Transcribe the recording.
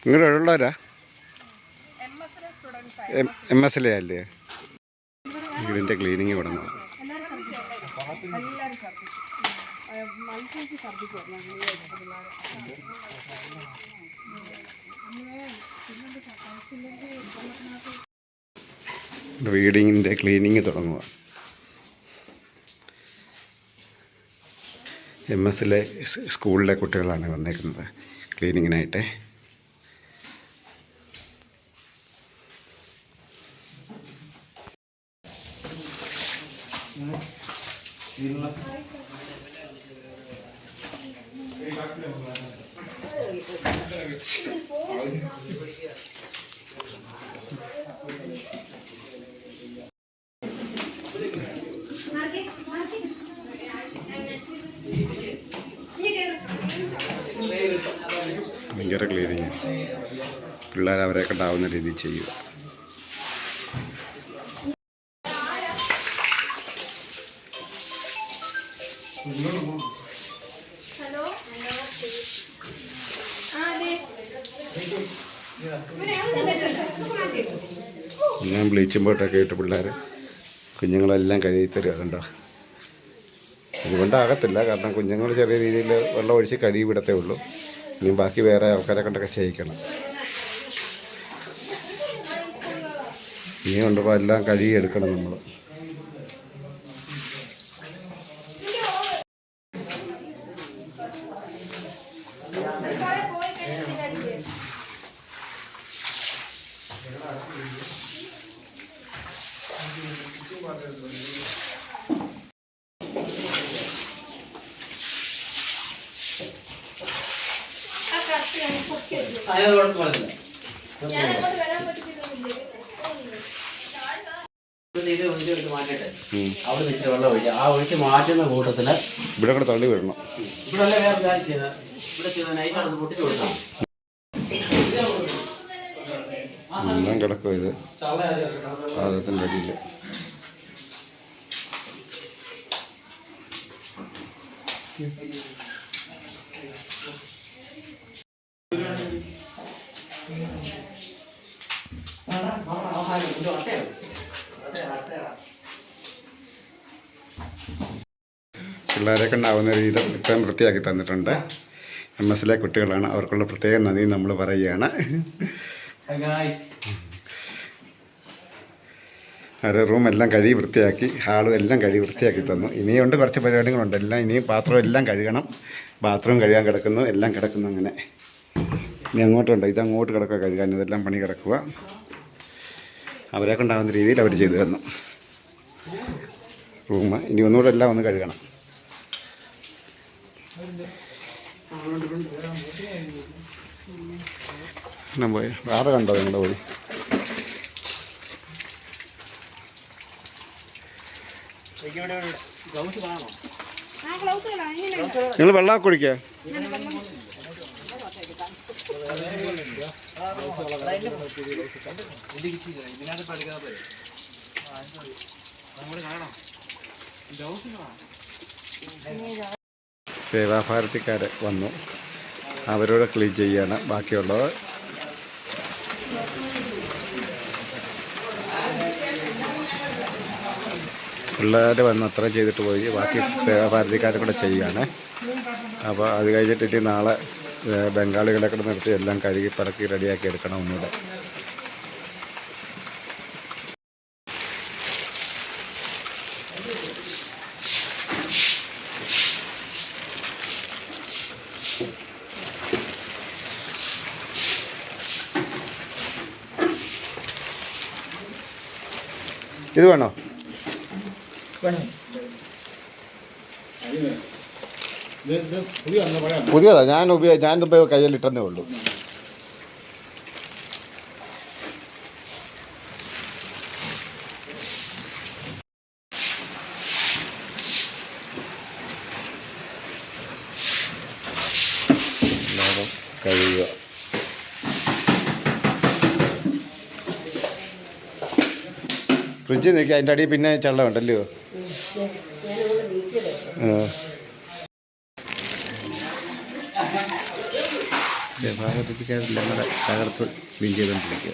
നിങ്ങളുടെ ഉള്ളവരാ? MSLA അല്ലേ? ഇതിൻ്റെ ക്ലീനിങ് തുടങ്ങും. റീഡിങ്ങിൻ്റെ ക്ലീനിങ് തുടങ്ങുക. MSLA സ്കൂളിലെ കുട്ടികളാണ് വന്നേക്കുന്നത് ക്ലീനിങ്ങിനായിട്ട്. ഭയങ്കര ക്ലീനിങ്. പിള്ളേർ അവരെ കണ്ടാവുന്ന രീതിയിൽ ചെയ്യുക. ഞാൻ ബ്ലീച്ചിങ് പൗഡറൊക്കെ ഇട്ട് പിള്ളേർ കുഞ്ഞുങ്ങളെല്ലാം കഴുകി തരിക. കണ്ടോ? അതുകൊണ്ടാകത്തില്ല, കാരണം കുഞ്ഞുങ്ങൾ ചെറിയ രീതിയിൽ വെള്ളം ഒഴിച്ച് കഴുകി വിടത്തേ ഉള്ളൂ. ഇനി ബാക്കി വേറെ ആൾക്കാരെ കൊണ്ടൊക്കെ ചെയ്യിക്കണം. ഇനി കൊണ്ടുപോയി എല്ലാം കഴുകി എടുക്കണം നമ്മൾ. മാറ്റുന്ന കൂട്ടത്തില് ഇവിടെ കൂടെ തള്ളി വിടണം. ഇവിടെ വേറെ കാര്യം ചെയ്താൽ ഇവിടെ പൊട്ടിച്ചു കൊടുക്കണം. എല്ലാം കിടക്കും ഇത് പാദത്തിൻ്റെ അടിയിൽ. പിള്ളേരെ കൊണ്ടാവുന്ന രീതിയിൽ ഇത്രയും വൃത്തിയാക്കി തന്നിട്ടുണ്ട്. MSLA കുട്ടികളാണ്. അവർക്കുള്ള പ്രത്യേക നന്ദി നമ്മൾ പറയുകയാണ്. അവരുടെ റൂമെല്ലാം കഴുകി വൃത്തിയാക്കി, ഹാളും എല്ലാം കഴുകി വൃത്തിയാക്കി തന്നു. ഇനിയുണ്ട് കുറച്ച് പരിപാടികളുണ്ട്. എല്ലാം ഇനിയും പാത്രം എല്ലാം കഴുകണം. ബാത്റൂം കഴുകാൻ കിടക്കുന്നു, എല്ലാം കിടക്കുന്നു. അങ്ങനെ ഇനി അങ്ങോട്ടുണ്ട്, ഇതങ്ങോട്ട് കിടക്കുക കഴുകാൻ. ഇതെല്ലാം പണി കിടക്കുക. അവരെ കൊണ്ടാവുന്ന രീതിയിൽ അവർ ചെയ്തു തന്നു. റൂം ഇനി ഒന്നുകൂടെ എല്ലാം ഒന്ന് കഴുകണം. എന്നാ പോയി വേറെ കണ്ടോ നിങ്ങളുടെ പോയി? നിങ്ങൾ വെള്ളം കുടിക്കുക. സേവാഭാരതിക്കാർ വന്നു, അവരോട് ക്ലീൻ ചെയ്യാണ് ബാക്കിയുള്ളത്. പിള്ളേർ വന്ന് അത്ര ചെയ്തിട്ട് പോയി, ബാക്കി സേവാഭാരതിക്കാരും കൂടെ ചെയ്യുകയാണ്. അപ്പോൾ അത് കഴിഞ്ഞിട്ട് നാളെ ബംഗാളികളൊക്കെ നിർത്തി എല്ലാം കഴുകി പറക്കി റെഡിയാക്കി എടുക്കണം ഒന്നുകൂടെ. ഇത് വേണോ? പുതിയതാ. ഞാനിപ്പോൾ കയ്യിലിട്ടെന്നേ ഉള്ളൂ. കഴുകുക. ഫ്രിഡ്ജിൽ നിൽക്കുക. അതിൻ്റെ അടിയിൽ പിന്നെ ചള്ളമുണ്ടല്ലോ. ഭാഗത്തെല്ലാം കൂടെ തകർത്ത് ക്ലീൻ ചെയ്തുകൊണ്ടിരിക്കുക.